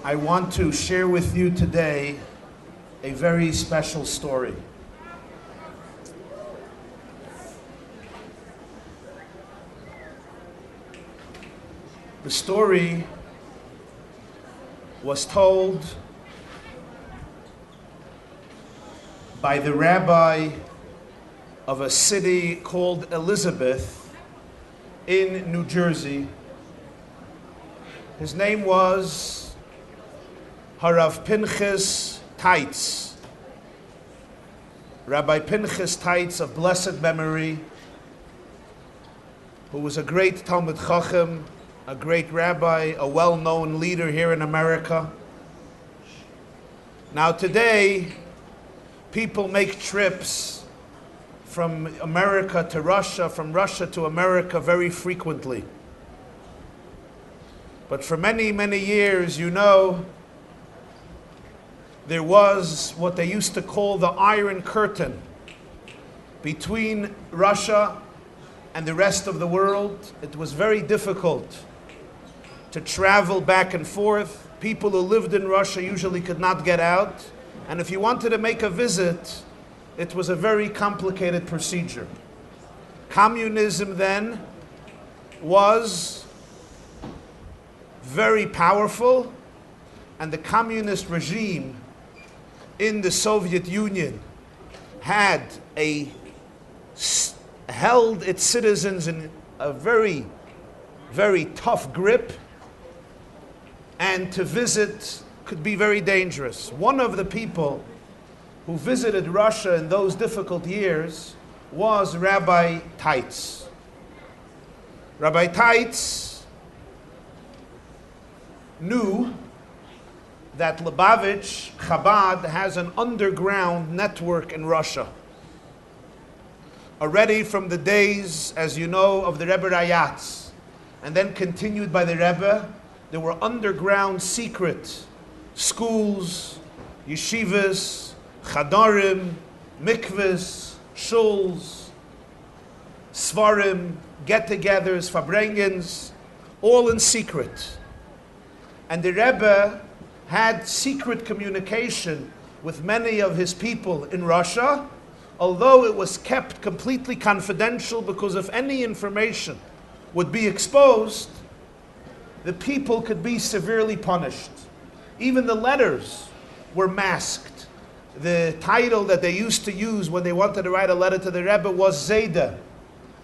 I want to share with you today a very special story. The story was told by the rabbi of a city called Elizabeth in New Jersey. His name was Harav Pinchas Teitz, Rabbi Pinchas Teitz of blessed memory, who was a great Talmud Chacham, a great rabbi, a well-known leader here in America. Now today, people make trips from America to Russia, from Russia to America very frequently. But for many, many years, you know, there was what they used to call the Iron Curtain between Russia and the rest of the world. It was very difficult to travel back and forth. People who lived in Russia usually could not get out. And if you wanted to make a visit, it was a very complicated procedure. Communism then was very powerful, and the communist regime in the Soviet Union had held its citizens in a very, very tough grip, and to visit could be very dangerous. One of the people who visited Russia in those difficult years was Rabbi Teitz. Rabbi Teitz knew that Lubavitch Chabad has an underground network in Russia. Already from the days, as you know, of the Rebbe Rayatz, and then continued by the Rebbe, there were underground secret schools, yeshivas, chadarim, mikvahs, shuls, svarim, get-togethers, farbrengens, all in secret. And the Rebbe had secret communication with many of his people in Russia, although it was kept completely confidential, because if any information would be exposed, the people could be severely punished. Even the letters were masked. The title that they used to use when they wanted to write a letter to the Rebbe was Zayda,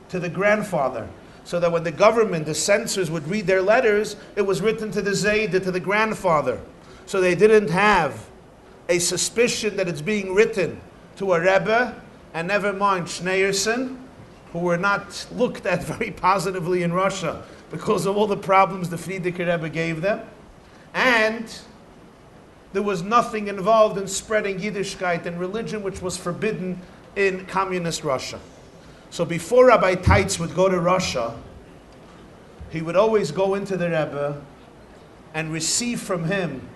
to the grandfather. So that when the government, the censors, would read their letters, it was written to the Zayda, to the grandfather. So they didn't have a suspicion that it's being written to a Rebbe, and never mind Schneerson, who were not looked at very positively in Russia because of all the problems the Frierdiker Rebbe gave them. And there was nothing involved in spreading Yiddishkeit and religion, which was forbidden in communist Russia. So before Rabbi Teitz would go to Russia, he would always go into the Rebbe and receive from him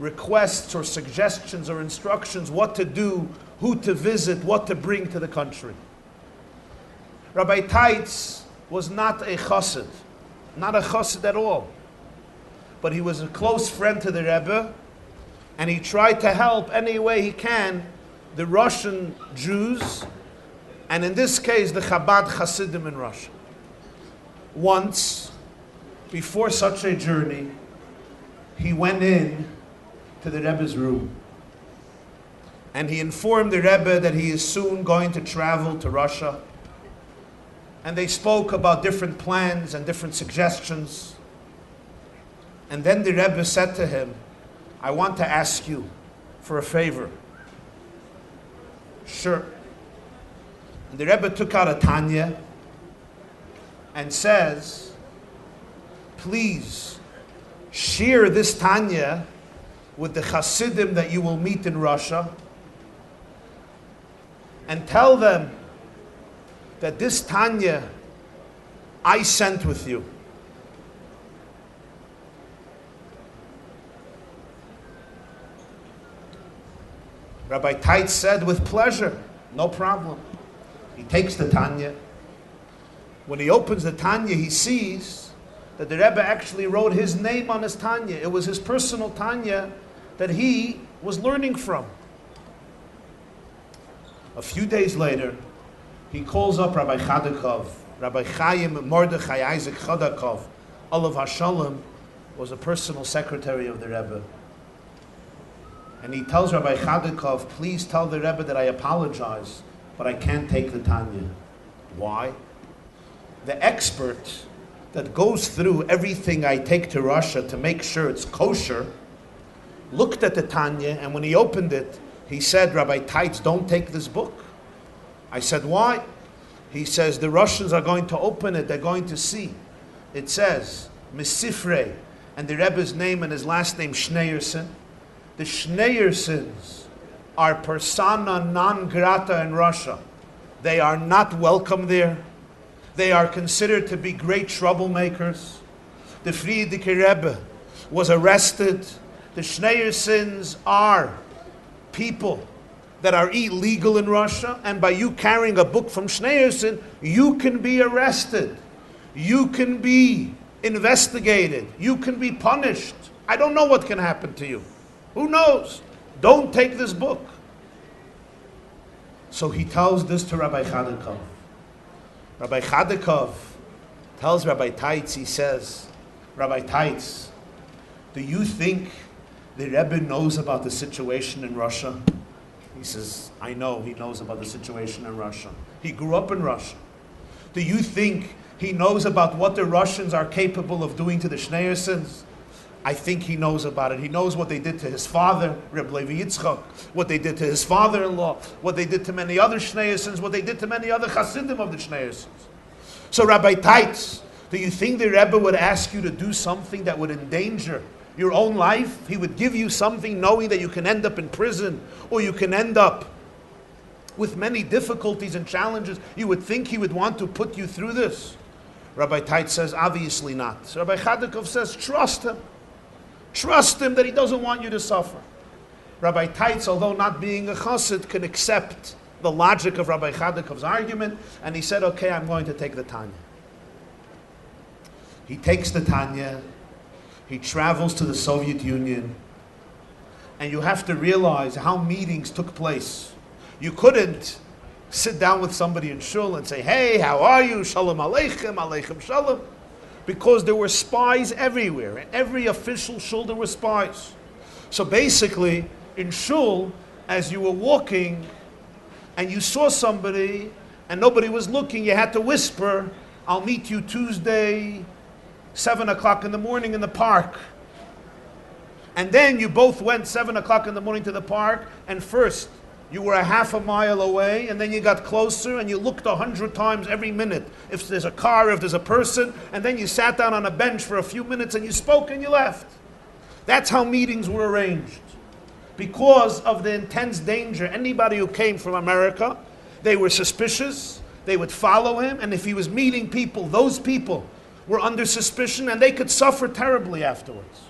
requests or suggestions or instructions what to do, who to visit, what to bring to the country. Rabbi Teitz was not a chassid at all. But he was a close friend to the Rebbe, and he tried to help any way he can the Russian Jews, and in this case the Chabad Hasidim in Russia. Once, before such a journey, he went in to the Rebbe's room, and he informed the Rebbe that he is soon going to travel to Russia. And they spoke about different plans and different suggestions. And then the Rebbe said to him, I want to ask you for a favor. Sure. And the Rebbe took out a Tanya and says, please share this Tanya with the Hasidim that you will meet in Russia, and tell them that this Tanya I sent with you. Rabbi Teitz said, with pleasure, no problem. He takes the Tanya. When he opens the Tanya, he sees that the Rebbe actually wrote his name on his Tanya. It was his personal Tanya that he was learning from. A few days later, he calls up Rabbi Chadakov. Rabbi Chaim Mordechai Isaac Chadakov, Olav HaShalom, was a personal secretary of the Rebbe. And he tells Rabbi Chadakov, please tell the Rebbe that I apologize, but I can't take the Tanya. Why? The expert that goes through everything I take to Russia to make sure it's kosher looked at the Tanya, and when he opened it, he said, Rabbi Teitz, don't take this book. I said, why? He says, the Russians are going to open it, they're going to see. It says, Misifrei, and the Rebbe's name and his last name, Schneerson. The Schneersons are persona non grata in Russia. They are not welcome there. They are considered to be great troublemakers. The Frierdiker Rebbe was arrested. The Schneersons are people that are illegal in Russia, and by you carrying a book from Schneerson, you can be arrested. You can be investigated. You can be punished. I don't know what can happen to you. Who knows? Don't take this book. So he tells this to Rabbi Chadakov. Rabbi Chadakov tells Rabbi Teitz, he says, Rabbi Teitz, do you think the Rebbe knows about the situation in Russia? He says, I know he knows about the situation in Russia. He grew up in Russia. Do you think he knows about what the Russians are capable of doing to the Schneersons? I think he knows about it. He knows what they did to his father, Reb Levi Yitzchak, what they did to his father-in-law, what they did to many other Schneersons, what they did to many other Hasidim of the Schneersons. So Rabbi Teitz, do you think the Rebbe would ask you to do something that would endanger your own life? He would give you something knowing that you can end up in prison, or you can end up with many difficulties and challenges. You would think he would want to put you through this? Rabbi Teitz says, obviously not. So Rabbi Chadakov says, trust him. Trust him that he doesn't want you to suffer. Rabbi Teitz, although not being a chassid, can accept the logic of Rabbi Chadakov's argument, and he said, okay, I'm going to take the Tanya. He takes the Tanya, he travels to the Soviet Union, and you have to realize how meetings took place. You couldn't sit down with somebody in shul and say, hey, how are you? Shalom aleichem, aleichem shalom. Because there were spies everywhere. In every official shul there were spies. So basically, in shul, as you were walking and you saw somebody and nobody was looking, you had to whisper, I'll meet you Tuesday, 7 o'clock in the morning in the park. And then you both went 7 o'clock in the morning to the park, and first you were a half a mile away, and then you got closer and you looked 100 times every minute if there's a car, if there's a person, and then you sat down on a bench for a few minutes and you spoke and you left. That's how meetings were arranged. Because of the intense danger, anybody who came from America, they were suspicious, they would follow him, and if he was meeting people, those people were under suspicion and they could suffer terribly afterwards.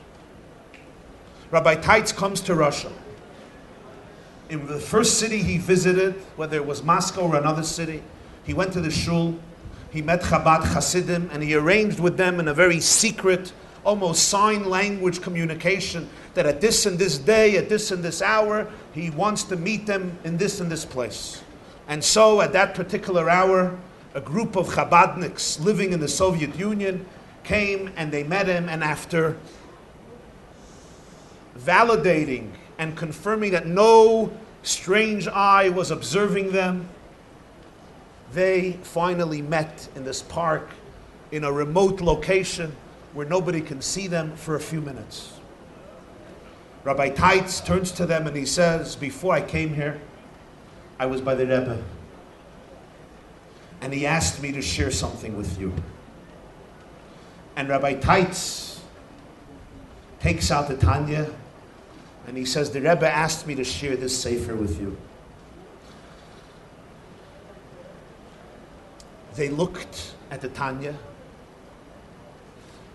Rabbi Teitz comes to Russia. In the first city he visited, whether it was Moscow or another city, he went to the shul, he met Chabad Hasidim, and he arranged with them in a very secret, almost sign language communication, that at this and this day, at this and this hour, he wants to meet them in this and this place. And so at that particular hour, a group of Chabadniks living in the Soviet Union came and they met him, and after validating and confirming that no strange eye was observing them, they finally met in this park in a remote location where nobody can see them for a few minutes. Rabbi Teitz turns to them and he says, before I came here, I was by the Rebbe, and he asked me to share something with you. And Rabbi Teitz takes out the Tanya and he says, the Rebbe asked me to share this sefer with you. They looked at the Tanya.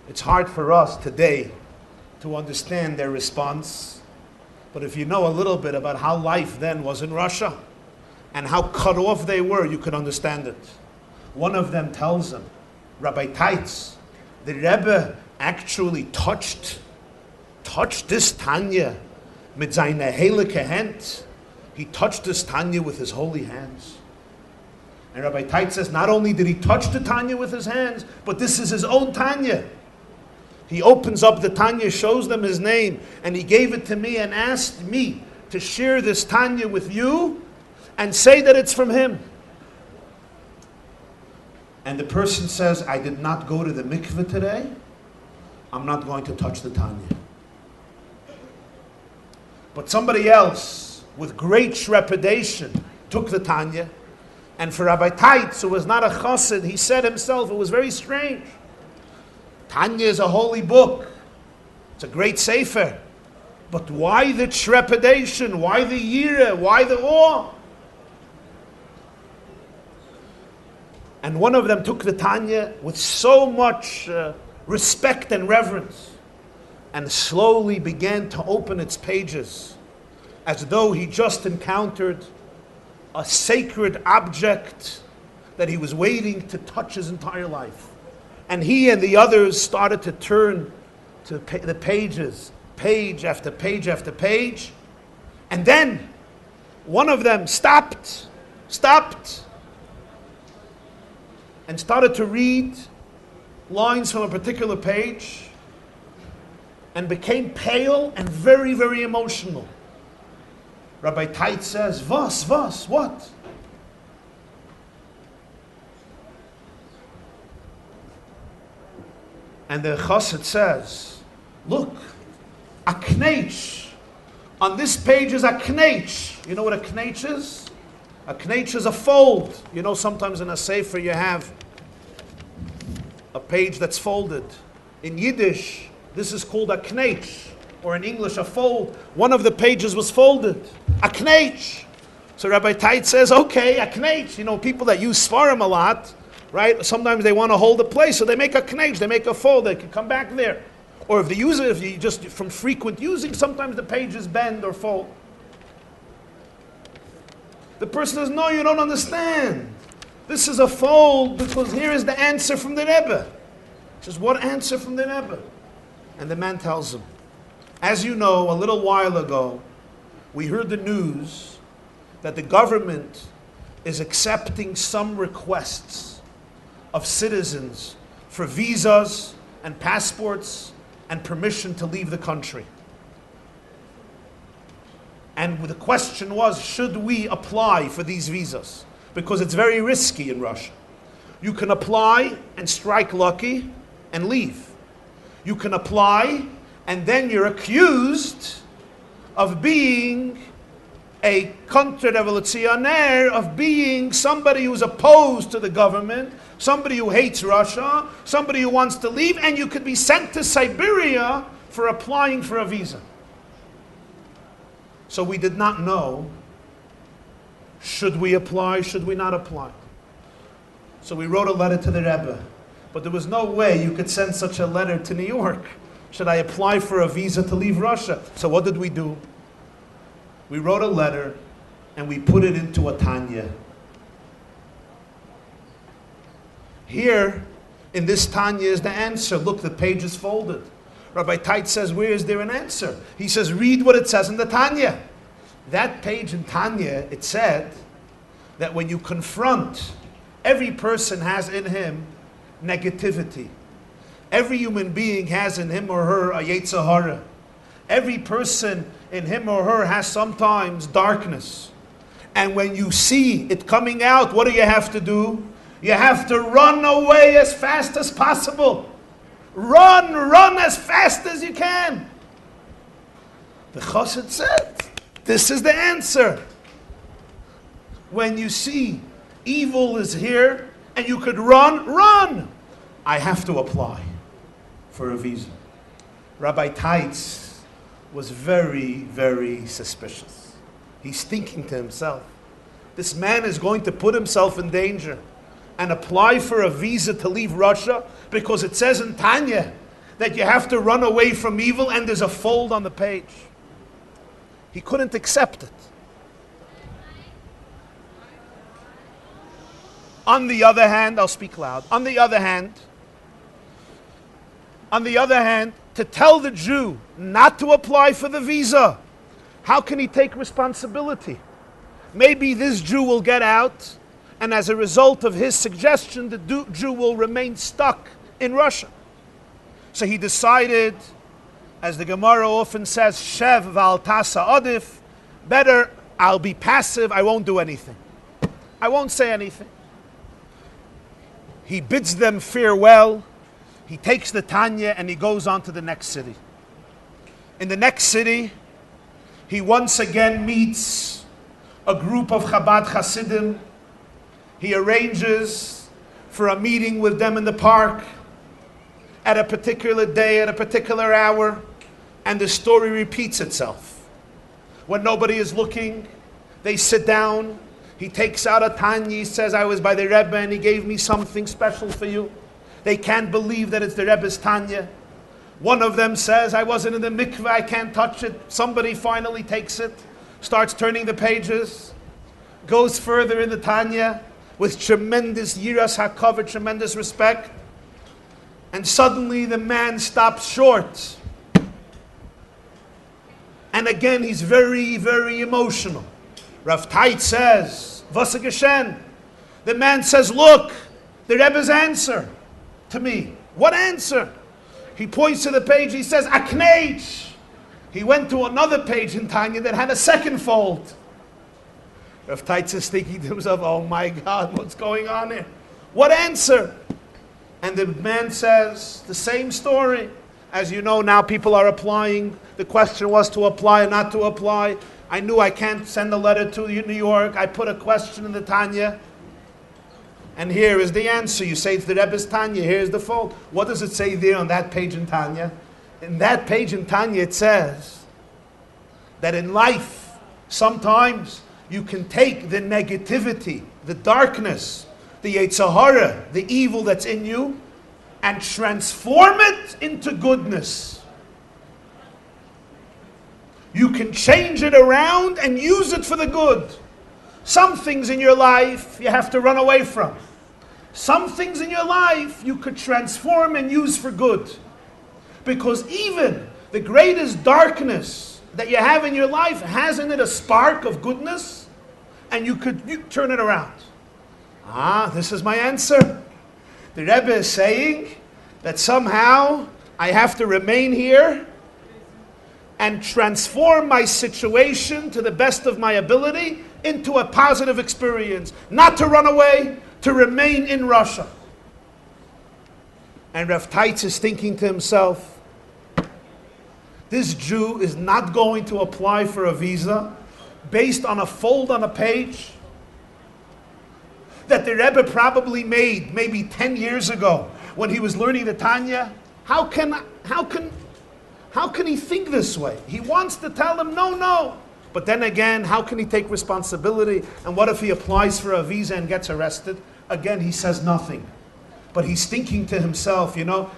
It's hard for us today to understand their response, but if you know a little bit about how life then was in Russia and how cut off they were, you can understand it. One of them tells him, Rabbi Teitz, the Rebbe actually touched this Tanya mit seine heilige Hand. He touched this Tanya with his holy hands. And Rabbi Teitz says, not only did he touch the Tanya with his hands, but this is his own Tanya. He opens up the Tanya, shows them his name, and he gave it to me and asked me to share this Tanya with you and say that it's from him. And the person says, I did not go to the mikveh today. I'm not going to touch the Tanya. But somebody else, with great trepidation, took the Tanya. And for Rabbi Teitz, who was not a chassid, he said himself, it was very strange. Tanya is a holy book. It's a great sefer. But why the trepidation? Why the yirah? Why the awe? And one of them took the Tanya with so much respect and reverence and slowly began to open its pages as though he just encountered a sacred object that he was waiting to touch his entire life. And he and the others started to turn to the pages, page after page after page. And then one of them stopped, and started to read lines from a particular page and became pale and very, very emotional. Rabbi Teitz says, what? And the chassid says, look, a kneich. On this page is a kneich. You know what a kneich is? A kneich is a fold. You know, sometimes in a sefer you have a page that's folded. In Yiddish, this is called a kneich, or in English, a fold. One of the pages was folded. A kneich. So Rabbi Teitz says, okay, a kneich. You know, people that use svarim a lot, right? Sometimes they want to hold a place, so they make a kneich, they make a fold, they can come back there. Or if you just from frequent using, sometimes the pages bend or fold. The person says, no, you don't understand. This is a fold because here is the answer from the Rebbe. He says, what answer from the Rebbe? And the man tells him, as you know, a little while ago, we heard the news that the government is accepting some requests of citizens for visas and passports and permission to leave the country. And the question was, should we apply for these visas? Because it's very risky in Russia. You can apply and strike lucky and leave. You can apply and then you're accused of being a contre-revolutionnaire, of being somebody who's opposed to the government, somebody who hates Russia, somebody who wants to leave, and you could be sent to Siberia for applying for a visa. So we did not know, should we apply, should we not apply? So we wrote a letter to the Rebbe, but there was no way you could send such a letter to New York. Should I apply for a visa to leave Russia? So what did we do? We wrote a letter and we put it into a Tanya. Here, in this Tanya is the answer. Look, the page is folded. Rabbi Teit says, where is there an answer? He says, read what it says in the Tanya. That page in Tanya, it said that when you confront, every person has in him negativity. Every human being has in him or her a Yetzer Hara. Every person in him or her has sometimes darkness. And when you see it coming out, what do you have to do? You have to run away as fast as possible. Run as fast as you can. The Chassid said, this is the answer. When you see evil is here and you could run. I have to apply for a visa. Rabbi Teitz was very, very suspicious. He's thinking to himself, this man is going to put himself in danger and apply for a visa to leave Russia because it says in Tanya that you have to run away from evil, and there's a fold on the page. He couldn't accept it. On the other hand, I'll speak loud. On the other hand, to tell the Jew not to apply for the visa, how can he take responsibility? Maybe this Jew will get out, and as a result of his suggestion, the Jew will remain stuck in Russia. So he decided, as the Gemara often says, Shev v'al tasa adif, better I'll be passive, I won't do anything. I won't say anything. He bids them farewell. He takes the Tanya and he goes on to the next city. In the next city, he once again meets a group of Chabad Hasidim. He arranges for a meeting with them in the park at a particular day, at a particular hour, and the story repeats itself. When nobody is looking, they sit down. He takes out a Tanya. He says, I was by the Rebbe and he gave me something special for you. They can't believe that it's the Rebbe's Tanya. One of them says, I wasn't in the mikveh, I can't touch it. Somebody finally takes it, starts turning the pages, goes further in the Tanya with tremendous yiras hakavod, tremendous respect. And suddenly the man stops short. And again he's very, very emotional. Rav Teit says, Was geschehen? The man says, look, the Rebbe's answer to me. What answer? He points to the page, he says, Akneich. He went to another page in Tanya that had a second fold. Rav Teit is thinking to himself, oh my God, what's going on here? What answer? And the man says, the same story. As you know, now people are applying. The question was to apply or not to apply. I knew I can't send a letter to New York. I put a question in the Tanya. And here is the answer. You say it's the Rebbe's Tanya. Here's the fold. What does it say there on that page in Tanya? In that page in Tanya it says that in life, sometimes you can take the negativity, the darkness, the Yetzer Hara, the evil that's in you, and transform it into goodness. You can change it around and use it for the good. Some things in your life you have to run away from. Some things in your life you could transform and use for good. Because even the greatest darkness that you have in your life has in it a spark of goodness. and you turn it around. This is my answer. The Rebbe is saying that somehow I have to remain here and transform my situation to the best of my ability into a positive experience. Not to run away, to remain in Russia. And Rav Teitz is thinking to himself, this Jew is not going to apply for a visa based on a fold on a page that the Rebbe probably made maybe 10 years ago when he was learning the Tanya. How can he think this way? He wants to tell him no. But then again, how can he take responsibility? And what if he applies for a visa and gets arrested? Again, he says nothing. But he's thinking to himself,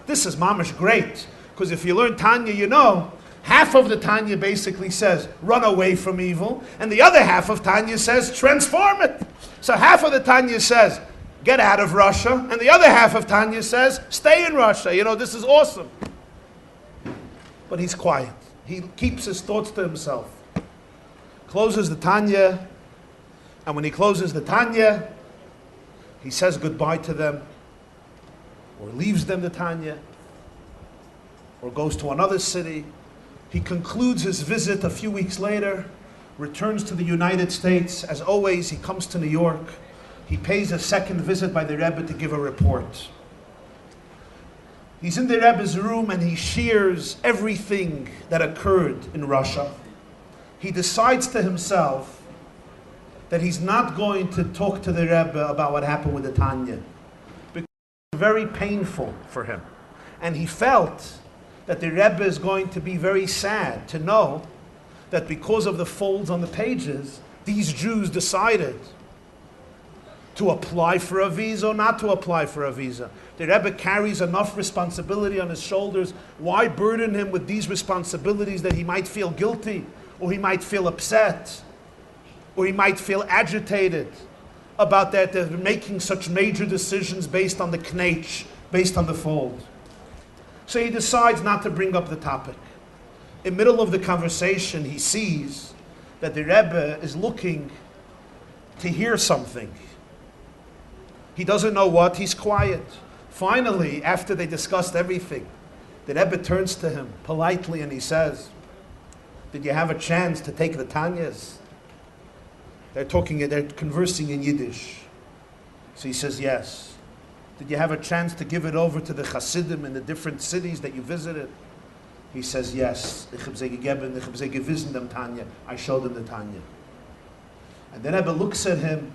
this is mamish great. Because if you learn Tanya, half of the Tanya basically says, run away from evil. And the other half of Tanya says, transform it. So half of the Tanya says, get out of Russia. And the other half of Tanya says, stay in Russia. This is awesome. But he's quiet. He keeps his thoughts to himself. Closes the Tanya. And when he closes the Tanya, he says goodbye to them. Or leaves them the Tanya. Or goes to another city. He concludes his visit a few weeks later, returns to the United States. As always, he comes to New York. He pays a second visit by the Rebbe to give a report. He's in the Rebbe's room and he shares everything that occurred in Russia. He decides to himself that he's not going to talk to the Rebbe about what happened with the Tanya, because it's very painful for him. And he felt that the Rebbe is going to be very sad to know that because of the folds on the pages, these Jews decided to apply for a visa or not to apply for a visa. The Rebbe carries enough responsibility on his shoulders. Why burden him with these responsibilities that he might feel guilty, or he might feel upset, or he might feel agitated about that they're making such major decisions based on the knetch, based on the fold. So he decides not to bring up the topic. In the middle of the conversation, he sees that the Rebbe is looking to hear something. He doesn't know what, he's quiet. Finally, after they discussed everything, the Rebbe turns to him politely and he says, did you have a chance to take the Tanyas? They're conversing in Yiddish. So he says, yes. Did you have a chance to give it over to the Hasidim in the different cities that you visited? He says, yes. I showed them the Tanya. And then Rebbe looks at him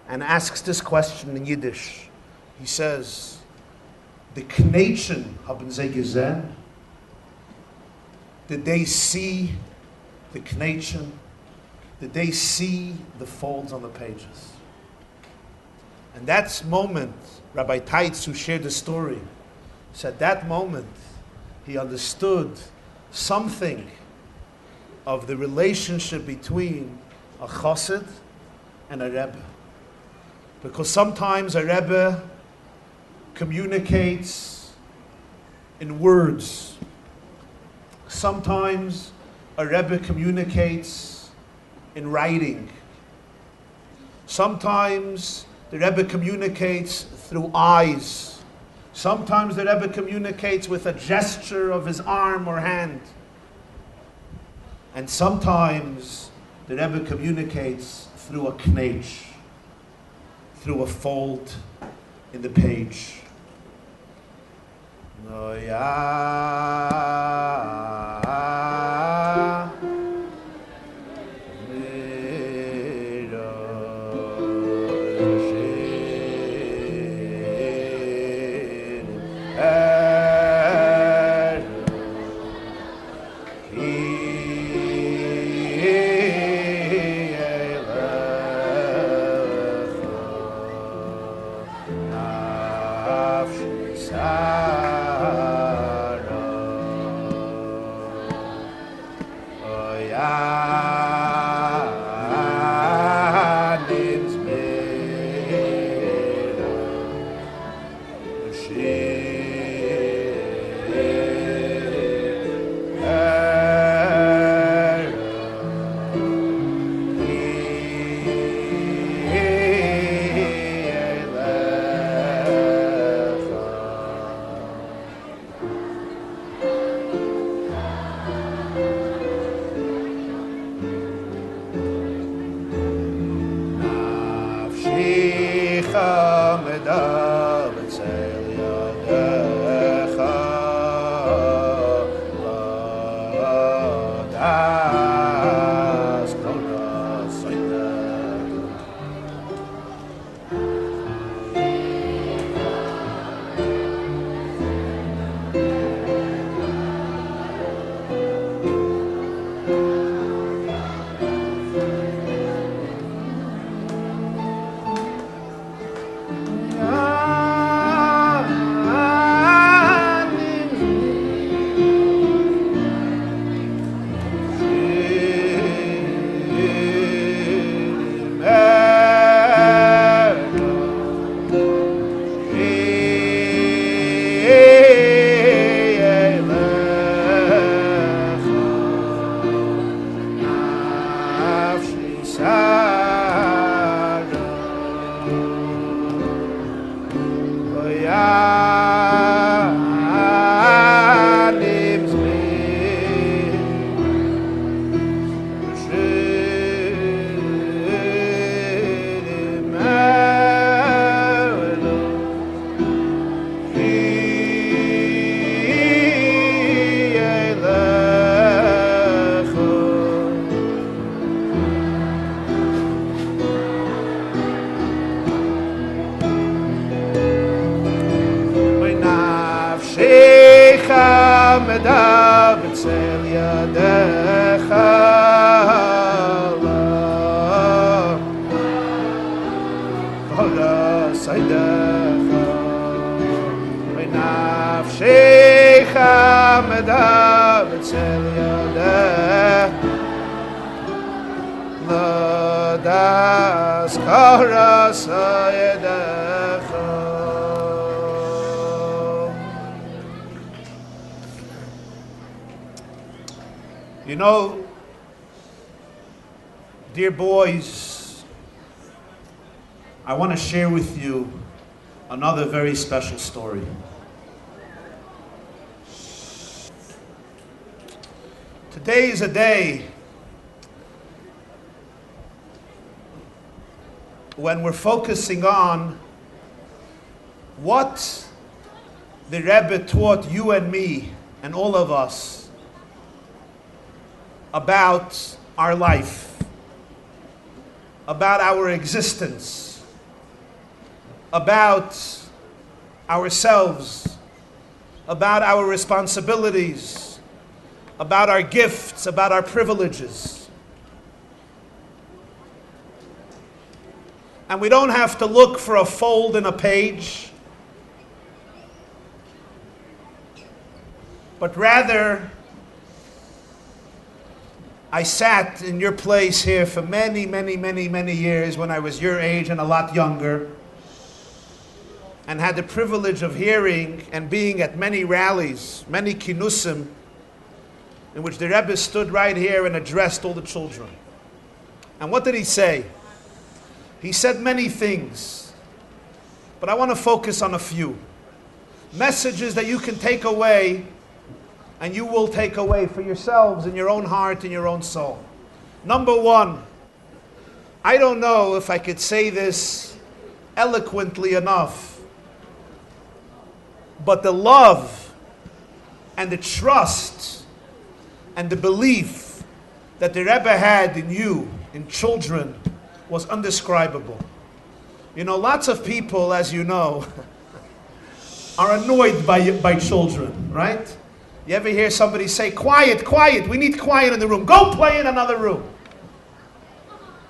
and asks this question in Yiddish. He says, the Knetchen haben sie gesehen? Did they see the Knetchen? Did they see the folds on the pages? And that moment, Rabbi Teitz, who shared the story, said that moment he understood something of the relationship between a chassid and a Rebbe. Because sometimes a Rebbe communicates in words. Sometimes a Rebbe communicates in writing. Sometimes the Rebbe communicates through eyes. Sometimes the Rebbe communicates with a gesture of his arm or hand. And sometimes the Rebbe communicates through a knetch, through a fold in the page. No, yeah. Sarah. You know, dear boys, I want to share with you another very special story. Today is a day when we're focusing on what the Rebbe taught you and me and all of us about our life, about our existence, about ourselves, about our responsibilities, about our gifts, about our privileges. And we don't have to look for a fold in a page, but rather, I sat in your place here for many years when I was your age and a lot younger, and had the privilege of hearing and being at many rallies, many kinusim, in which the Rebbe stood right here and addressed all the children. And what did he say? He said many things, but I want to focus on a few. Messages that you can take away, and you will take away for yourselves in your own heart and your own soul. Number one, I don't know if I could say this eloquently enough, but the love and the trust and the belief that the Rebbe had in you, in children, was indescribable. You know, lots of people, as you know, are annoyed by children, right? You ever hear somebody say, quiet, quiet, we need quiet in the room. Go play in another room.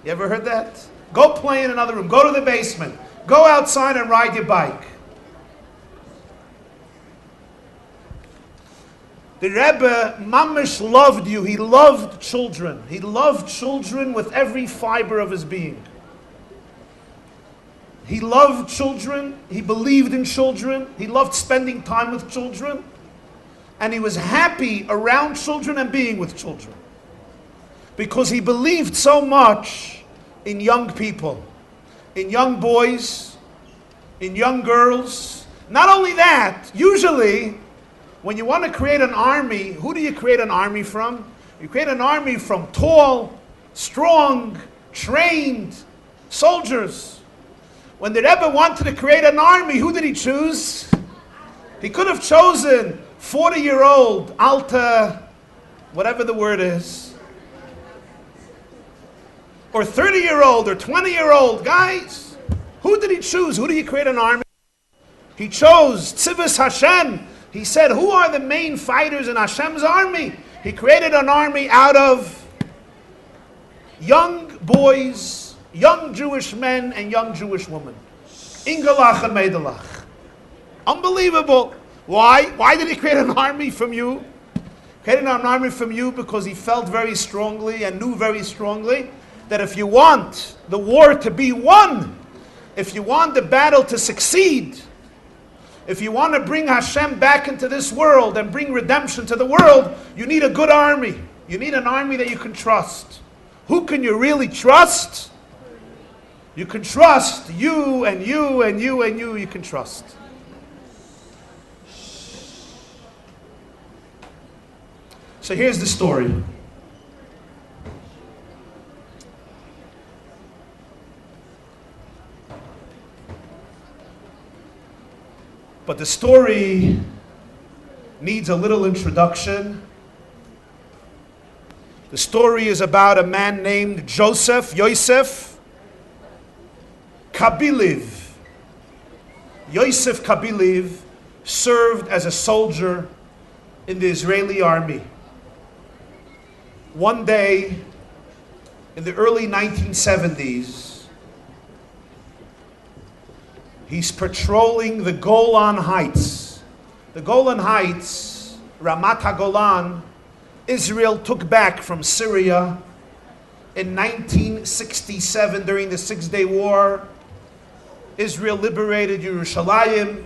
You ever heard that? Go play in another room. Go to the basement. Go outside and ride your bike. The Rebbe, Mamish, loved you. He loved children. He loved children with every fiber of his being. He loved children. He believed in children. He loved spending time with children. And he was happy around children and being with children. Because he believed so much in young people, in young boys, in young girls. Not only that, usually when you want to create an army, who do you create an army from? You create an army from tall, strong, trained soldiers. When the Rebbe wanted to create an army, who did he choose? He could have chosen 40-year-old, alta, whatever the word is, or 30-year-old or 20-year-old guys. Who did he choose? Who did he create an army? He chose Tzivus Hashem. He said, who are the main fighters in Hashem's army? He created an army out of young boys, young Jewish men, and young Jewish women. Ingalach and Meidalach. Unbelievable. Why? Why did he create an army from you? Created an army from you because he felt very strongly and knew very strongly that if you want the war to be won, if you want the battle to succeed, if you want to bring Hashem back into this world and bring redemption to the world, you need a good army. You need an army that you can trust. Who can you really trust? You can trust you and you and you and you can trust. So here's the story. But the story needs a little introduction. The story is about a man named Yosef Kabiliv. Yosef Kabiliv served as a soldier in the Israeli army. One day, in the early 1970s, he's patrolling the Golan Heights. The Golan Heights, Ramat HaGolan, Israel took back from Syria in 1967 during the Six-Day War. Israel liberated Yerushalayim,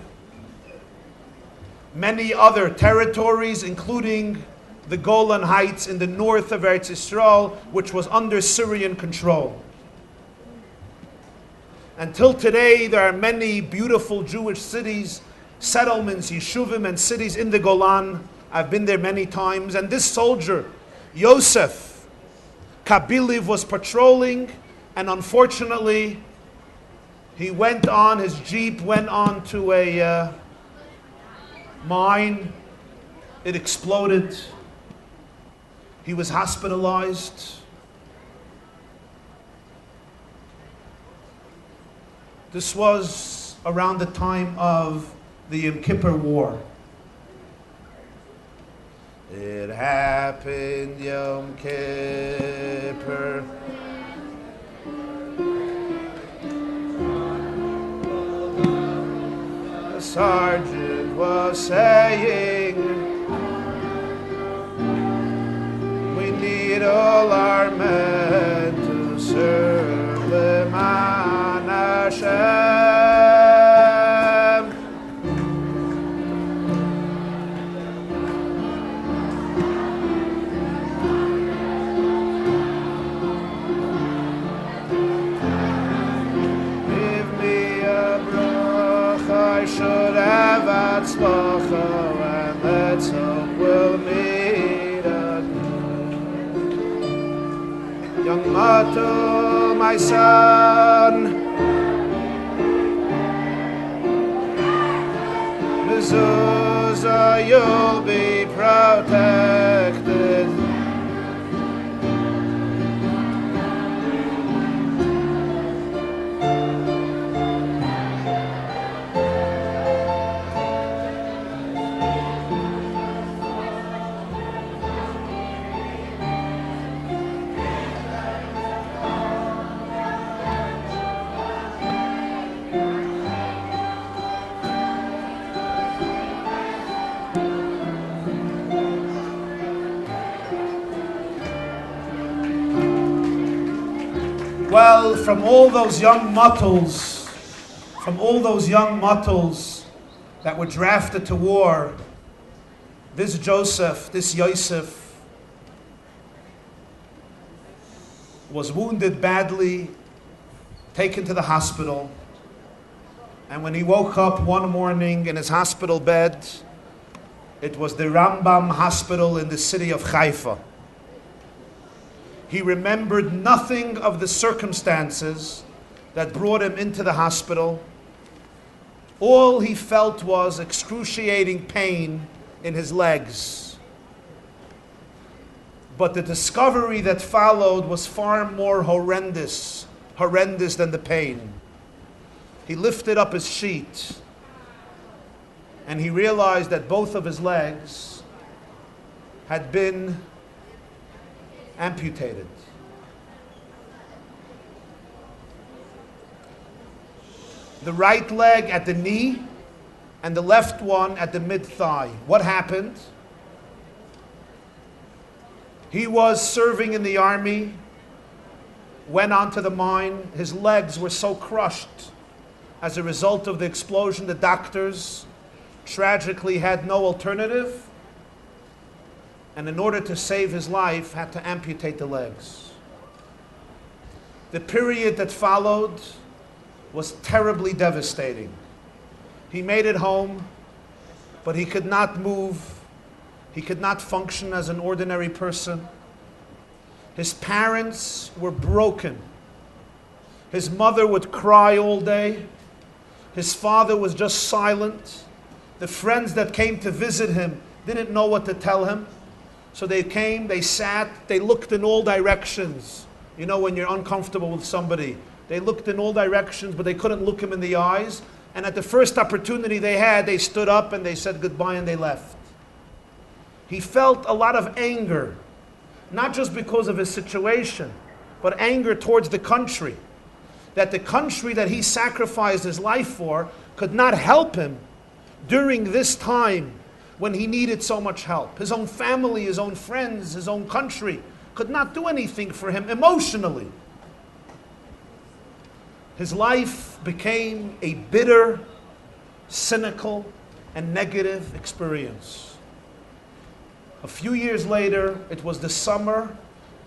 many other territories, including the Golan Heights in the north of Eretz Yisrael, which was under Syrian control. Until today, there are many beautiful Jewish cities, settlements, yeshuvim, and cities in the Golan. I've been there many times. And this soldier, Yosef Kabiliv, was patrolling, and unfortunately, his jeep went on to a mine. It exploded. He was hospitalized. This was around the time of the Yom Kippur War. It happened Yom Kippur. The sergeant was saying, we need all our men to serve the man Hashem. Should have atzlacha, and let's hope we'll meet again. Young Matul, my son, Mezuzah, you'll be protected. Well, from all those young muttals that were drafted to war, this Yosef, was wounded badly, taken to the hospital, and when he woke up one morning in his hospital bed, it was the Rambam hospital in the city of Haifa. He remembered nothing of the circumstances that brought him into the hospital. All he felt was excruciating pain in his legs. But the discovery that followed was far more horrendous than the pain. He lifted up his sheet and he realized that both of his legs had been amputated. The right leg at the knee and the left one at the mid-thigh. What happened? He was serving in the army, went onto the mine. His legs were so crushed as a result of the explosion, the doctors tragically had no alternative, and in order to save his life, had to amputate the legs. The period that followed was terribly devastating. He made it home, but he could not move He could not function as an ordinary person. His parents were broken. His mother would cry all day. His father was just silent. The friends that came to visit him didn't know what to tell him. So they came, they sat, they looked in all directions. You know, when you're uncomfortable with somebody, they looked in all directions, but they couldn't look him in the eyes. And at the first opportunity they had, they stood up and they said goodbye and they left. He felt a lot of anger, not just because of his situation, but anger towards the country. That the country that he sacrificed his life for could not help him during this time when he needed so much help. His own family, his own friends, his own country could not do anything for him emotionally. His life became a bitter, cynical, and negative experience. A few years later, it was the summer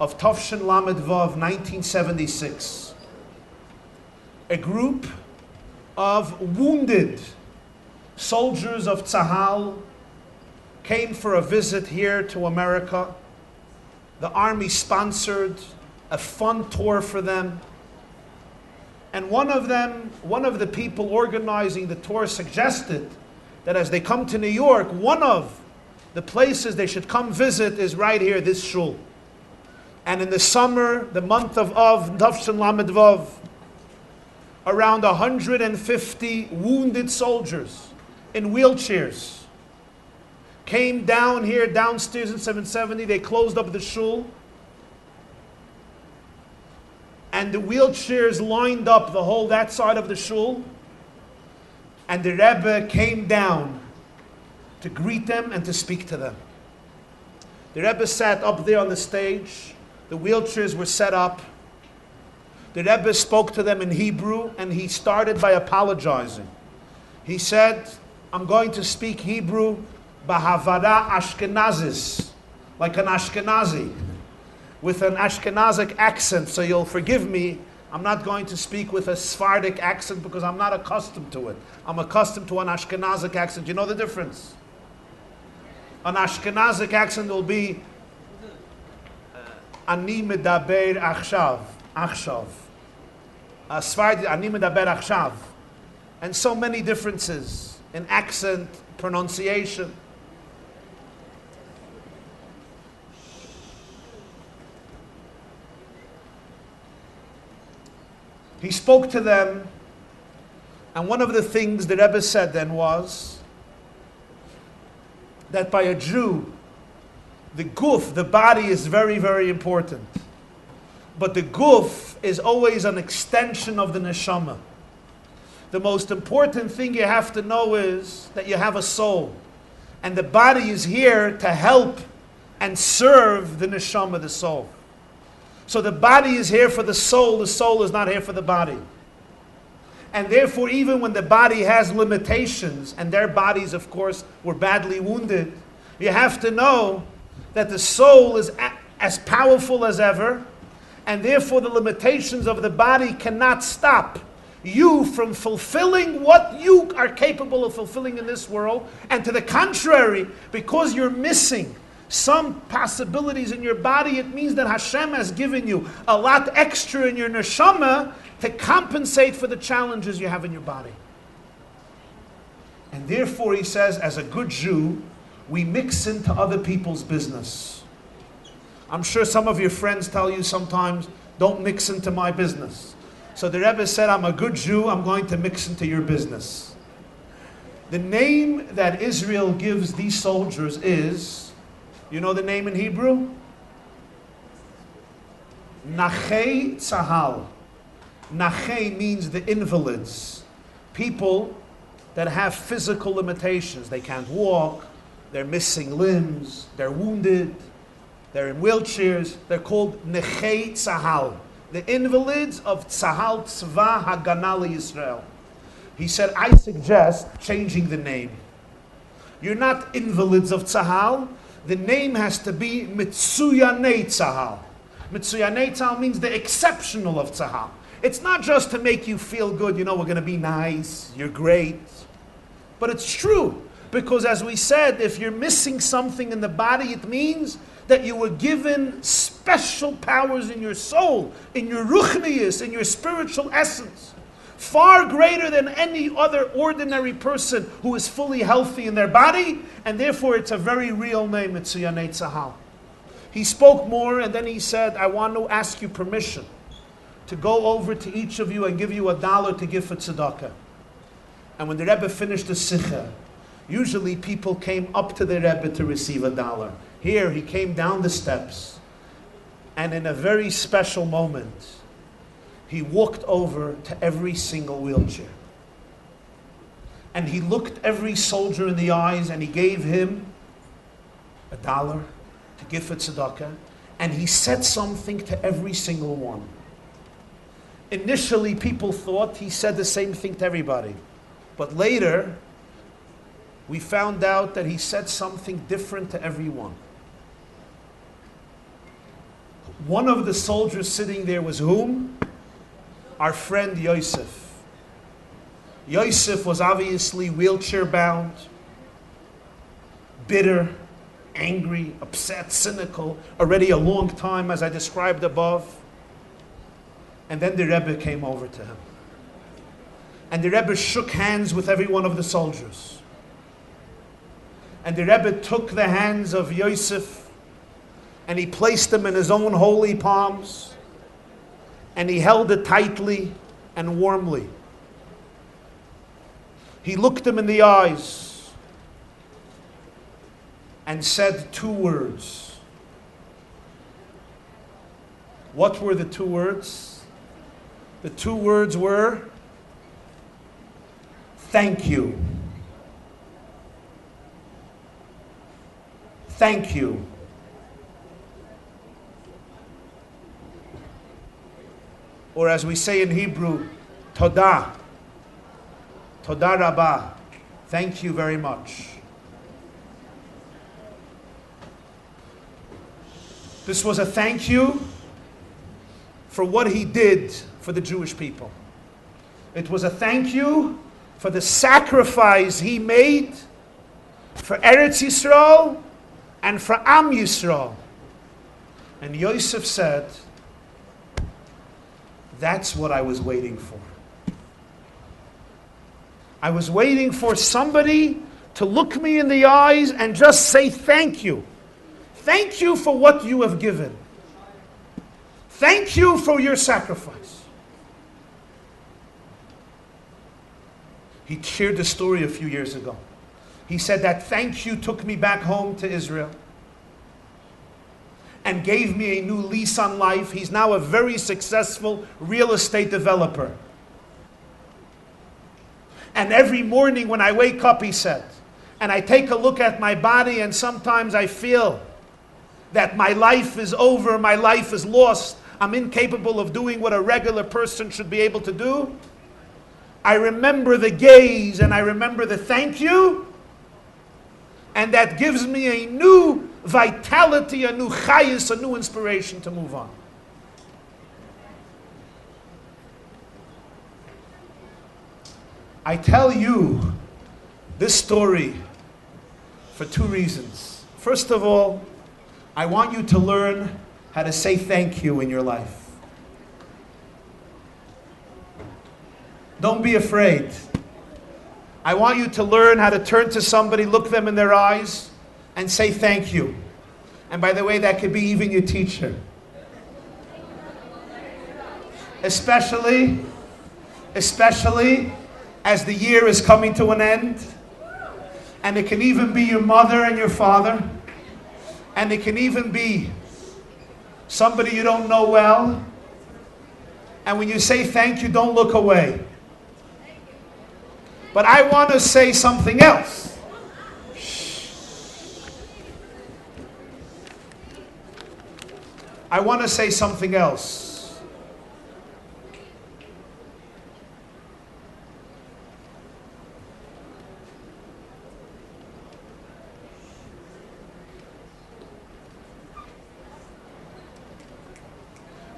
of Tafshin Lamed Vav 1976. A group of wounded soldiers of Tzahal came for a visit here to America. The army sponsored a fun tour for them. And one of the people organizing the tour suggested that as they come to New York, one of the places they should come visit is right here, this shul. And in the summer, the month of Tafshin Lamed Vav, around 150 wounded soldiers in wheelchairs came down here, downstairs in 770. They closed up the shul. And the wheelchairs lined up the whole that side of the shul. And the Rebbe came down to greet them and to speak to them. The Rebbe sat up there on the stage. The wheelchairs were set up. The Rebbe spoke to them in Hebrew, and he started by apologizing. He said, I'm going to speak Hebrew Bahavara Ashkenazis, like an Ashkenazi, with an Ashkenazic accent, so you'll forgive me. I'm not going to speak with a Sephardic accent because I'm not accustomed to it. I'm accustomed to an Ashkenazic accent. You know the difference? An Ashkenazic accent will be Ani medaber achshav. A Sephardic, Ani medaber achshav. And so many differences in accent, pronunciation. He spoke to them, and one of the things the Rebbe said then was that by a Jew, the guf, the body, is very, very important. But the guf is always an extension of the neshama. The most important thing you have to know is that you have a soul. And the body is here to help and serve the neshama, the soul. So the body is here for the soul is not here for the body. And therefore, even when the body has limitations, and their bodies, of course, were badly wounded, you have to know that the soul is as powerful as ever, and therefore the limitations of the body cannot stop you from fulfilling what you are capable of fulfilling in this world. And to the contrary, because you're missing some possibilities in your body, it means that Hashem has given you a lot extra in your neshama to compensate for the challenges you have in your body. And therefore, he says, as a good Jew, we mix into other people's business. I'm sure some of your friends tell you sometimes, don't mix into my business. So the Rebbe said, I'm a good Jew, I'm going to mix into your business. The name that Israel gives these soldiers is, you know the name in Hebrew? Nachei Tzahal. Nachei means the invalids. People that have physical limitations. They can't walk, they're missing limbs, they're wounded, they're in wheelchairs. They're called Nechei Tzahal. The invalids of Tzahal Tzva Hagana Yisrael. He said, I suggest changing the name. You're not invalids of Tzahal. The name has to be Mitsuyanei Tzahal. Mitsuyanei Tzahal means the exceptional of Tzahal. It's not just to make you feel good, you know, we're going to be nice, you're great. But it's true. Because as we said, if you're missing something in the body, it means that you were given special powers in your soul, in your ruchnius, in your spiritual essence, far greater than any other ordinary person who is fully healthy in their body, and therefore it's a very real name, it's Yanei Tzahal. He spoke more, and then he said, I want to ask you permission to go over to each of you and give you $1 to give for tzedakah. And when the Rebbe finished the Sikha, usually people came up to the Rebbe to receive $1. Here he came down the steps, and in a very special moment, he walked over to every single wheelchair. And he looked every soldier in the eyes, and he gave him $1 to give for tzedakah, and he said something to every single one. Initially, people thought he said the same thing to everybody. But later, we found out that he said something different to everyone. One of the soldiers sitting there was whom? Our friend Yosef. Yosef was obviously wheelchair bound, bitter, angry, upset, cynical, already a long time as I described above. And then the Rebbe came over to him. And the Rebbe shook hands with every one of the soldiers. And the Rebbe took the hands of Yosef and he placed them in his own holy palms, and he held it tightly and warmly. He looked him in the eyes and said 2 words. What were the 2 words? The 2 words were, thank you. Thank you. Or as we say in Hebrew, Todah. Todah Rabbah. Thank you very much. This was a thank you for what he did for the Jewish people. It was a thank you for the sacrifice he made for Eretz Yisrael and for Am Yisrael. And Yosef said, that's what I was waiting for. I was waiting for somebody to look me in the eyes and just say thank you. Thank you for what you have given. Thank you for your sacrifice. He shared the story a few years ago. He said that thank you took me back home to Israel and gave me a new lease on life. He's now a very successful real estate developer. And every morning when I wake up, he said, and I take a look at my body, and sometimes I feel that my life is over, my life is lost, I'm incapable of doing what a regular person should be able to do. I remember the gaze and I remember the thank you, and that gives me a new vitality, a new chayus, a new inspiration to move on. I tell you this story for 2 reasons. First of all, I want you to learn how to say thank you in your life. Don't be afraid. I want you to learn how to turn to somebody, look them in their eyes, and say thank you. And by the way, that could be even your teacher. Especially as the year is coming to an end. And it can even be your mother and your father. And it can even be somebody you don't know well. And when you say thank you, don't look away. But I want to say something else. I want to say something else.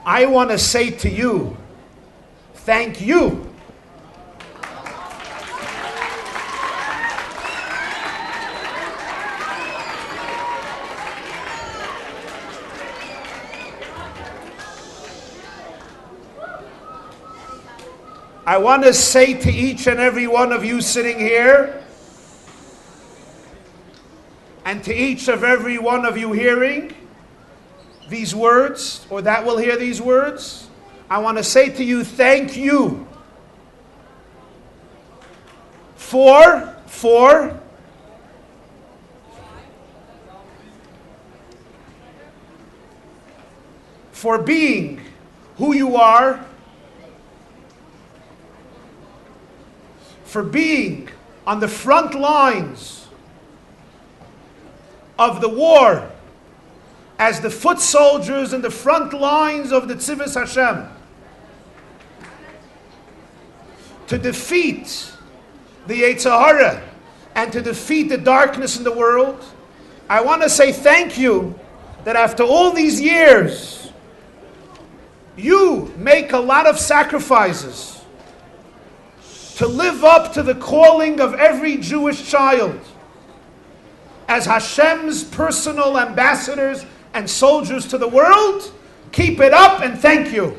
I want to say to you, thank you. I want to say to each and every one of you sitting here, and to each of every one of you hearing these words, or that will hear these words, I want to say to you, thank you for being who you are, for being on the front lines of the war as the foot soldiers in the front lines of the Tzivos Hashem, to defeat the Yetzer Hara and to defeat the darkness in the world. I want to say thank you that after all these years, you make a lot of sacrifices to live up to the calling of every Jewish child as Hashem's personal ambassadors and soldiers to the world. Keep it up and thank you.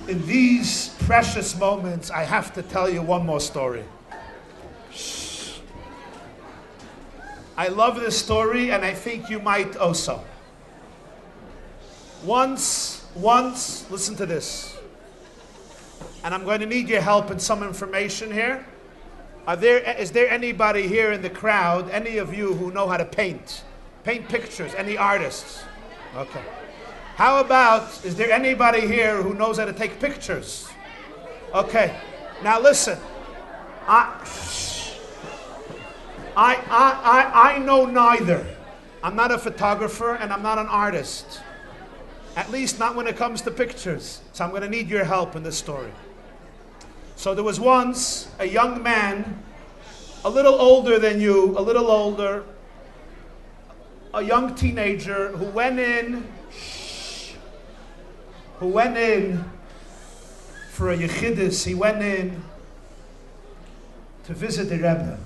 In these precious moments, I have to tell you one more story. I love this story, and I think you might also. Once, listen to this. And I'm going to need your help in some information here. Is there anybody here in the crowd, any of you who know how to paint? Paint pictures, any artists? Okay. How about, is there anybody here who knows how to take pictures? Okay. Now listen. I know neither. I'm not a photographer and I'm not an artist. At least not when it comes to pictures. So I'm going to need your help in this story. So there was once a young man, a little older than you, a little older, a young teenager who went in for a yechidus. He went in to visit the Rebbe.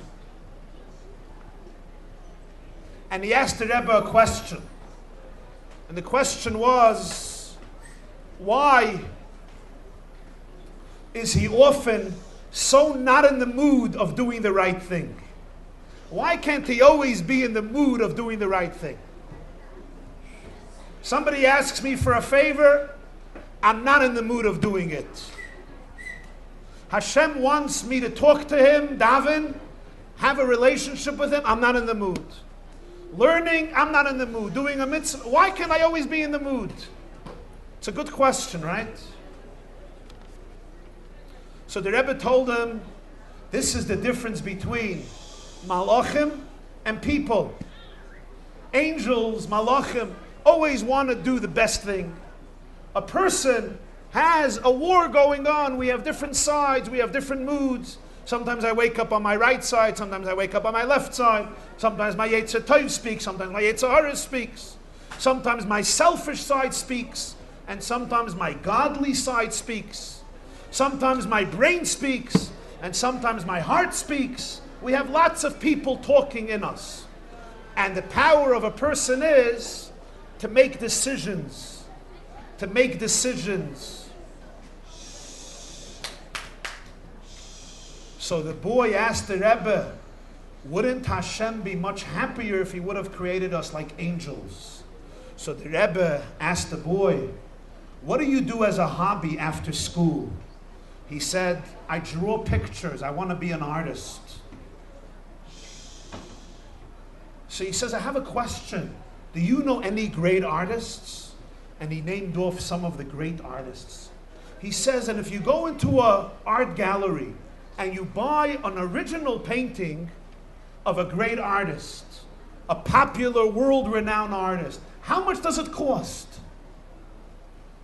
And he asked the Rebbe a question. And the question was, why is he often so not in the mood of doing the right thing? Why can't he always be in the mood of doing the right thing? Somebody asks me for a favor, I'm not in the mood of doing it. Hashem wants me to talk to him, daven, have a relationship with him, I'm not in the mood. Learning, I'm not in the mood. Doing a mitzvah, why can't I always be in the mood? It's a good question, right? So the Rebbe told him, this is the difference between malachim and people. Angels, malachim, always want to do the best thing. A person has a war going on. We have different sides. We have different moods. Sometimes I wake up on my right side. Sometimes I wake up on my left side. Sometimes my Yetzer Tov speaks. Sometimes my Yetzer Hara speaks. Sometimes my selfish side speaks. And sometimes my godly side speaks. Sometimes my brain speaks. And sometimes my heart speaks. We have lots of people talking in us. And the power of a person is to make decisions. To make decisions. So the boy asked the Rebbe, wouldn't Hashem be much happier if he would have created us like angels? So the Rebbe asked the boy, what do you do as a hobby after school? He said, I draw pictures. I want to be an artist. So he says, I have a question. Do you know any great artists? And he named off some of the great artists. He says, and if you go into an art gallery and you buy an original painting of a great artist, a popular world-renowned artist, how much does it cost?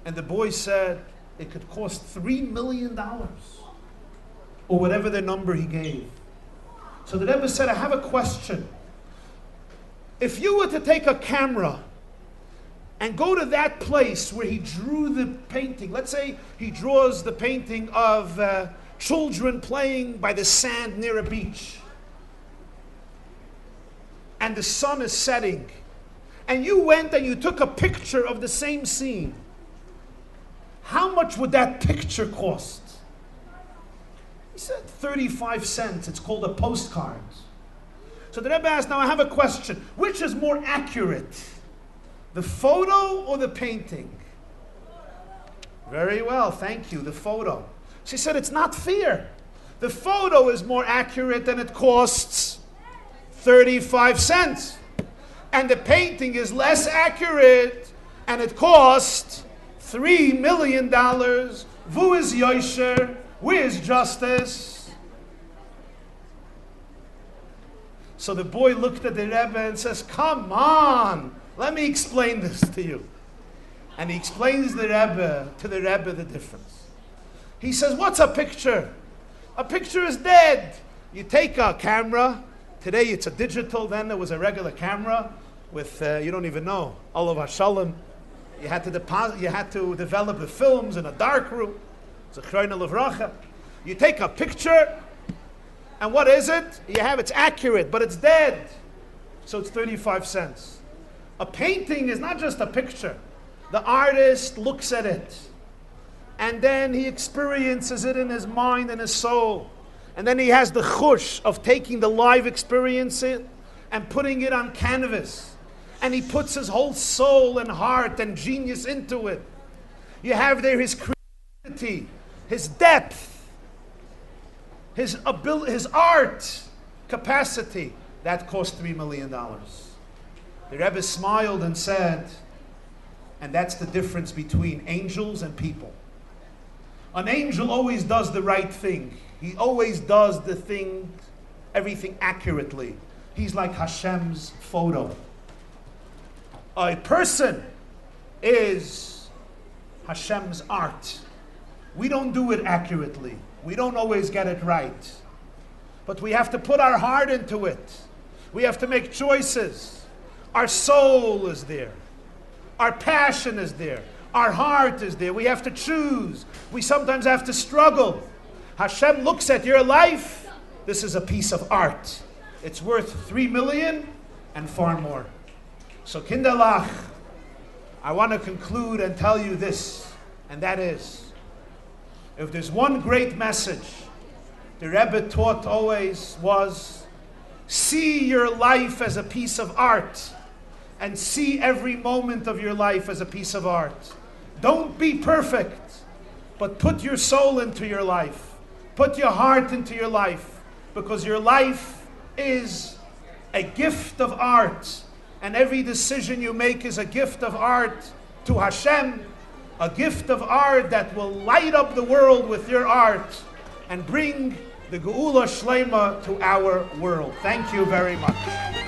And the boy said, it could cost $3 million, or whatever the number he gave. So the Rebbe said, I have a question. If you were to take a camera and go to that place where he drew the painting, let's say he draws the painting of children playing by the sand near a beach, and the sun is setting, and you went and you took a picture of the same scene, how much would that picture cost? He said 35 cents. It's called a postcard. So the Rebbe asked, now I have a question. Which is more accurate? The photo or the painting? Very well, thank you, the photo. She said, it's not fair. The photo is more accurate and it costs 35 cents. And the painting is less accurate, and it cost $3 million. Wo is Yosher? Where is justice? So the boy looked at the Rebbe and says, come on, let me explain this to you. And he explains to the Rebbe the difference. He says, what's a picture? A picture is dead. You take a camera. Today it's a digital. Then there was a regular camera with, you don't even know, Olav HaShalom. You had to develop the films in a dark room. It's a Chroina Levracha. You take a picture, and what is it? It's accurate, but it's dead. So it's 35 cents. A painting is not just a picture. The artist looks at it, and then he experiences it in his mind and his soul. And then he has the chush of taking the live experience and putting it on canvas. And he puts his whole soul and heart and genius into it. You have there his creativity, his depth, his ability, his art capacity. That cost $3 million. The Rebbe smiled and said, and that's the difference between angels and people. An angel always does the right thing. He always does everything accurately. He's like Hashem's photo. A person is Hashem's art. We don't do it accurately. We don't always get it right. But we have to put our heart into it. We have to make choices. Our soul is there. Our passion is there. Our heart is there. We have to choose. We sometimes have to struggle. Hashem looks at your life. This is a piece of art. It's worth 3 million and far more. So Kinderlach, I want to conclude and tell you this, and that is, if there's one great message the Rebbe taught always was, see your life as a piece of art, and see every moment of your life as a piece of art. Don't be perfect, but put your soul into your life. Put your heart into your life, because your life is a gift of art, and every decision you make is a gift of art to Hashem, a gift of art that will light up the world with your art and bring the Geula Shlema to our world. Thank you very much.